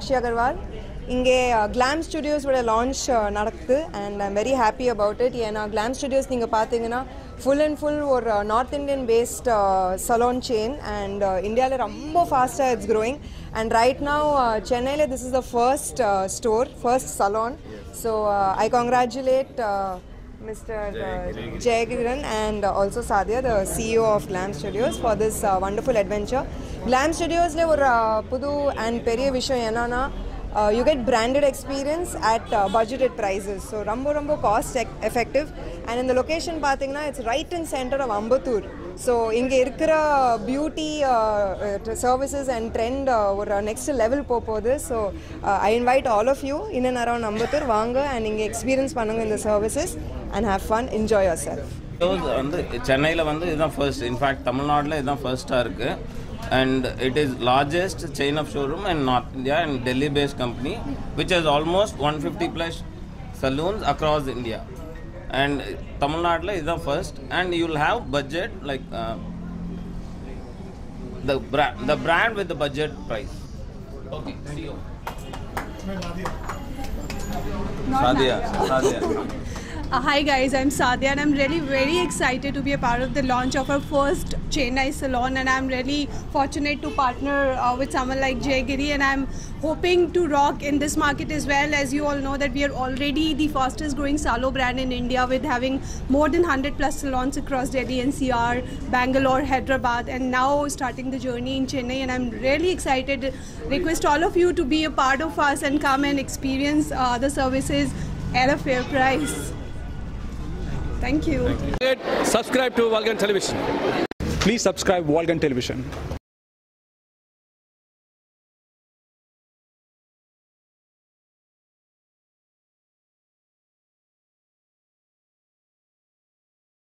Sakshi Agarwal. Inge Glam Studios would launch nadakudhu and I'm very happy about it. Yena Glam Studios neenga pathina full and full or North Indian based salon chain and India la romba faster it's growing and right now Chennai la this is the first store, first salon. So I congratulate Mr. Jayagiri and also Sadiya, the CEO of Glam Studios, for this wonderful adventure. Glam Studios le or pudu and periya vishayam enna you get branded experience at budgeted prices. So rombo cost effective and in the location pathina it's right in center of AMBATTUR. So inge irukra beauty services and trend or next level popodhu. So I invite all of you in and around AMBATTUR vaanga and inge experience pannunga in the services and have fun, enjoy yourself. Chennai la vandu idha first, in fact Tamil Nadu la idha first ah irukku and it is largest chain of showroom in North India and Delhi based company which has almost 150 plus saloons across India and Tamil Nadu la idha first and you will have budget like the brand with the budget price. Okay, see you. Sadiya. Hi guys, I'm Sadiya and I'm really very excited to be a part of the launch of our first Chennai salon and I'm really fortunate to partner with someone like Jayagiri and I'm hoping to rock in this market as well. As you all know that we are already the fastest growing salon brand in India with having more than 100 plus salons across Delhi, NCR, Bangalore, Hyderabad and now starting the journey in Chennai and I'm really excited. Request all of you to be a part of us and come and experience the services at a fair price. Thank you. Subscribe to Walgan Television. Please subscribe Walgan Television.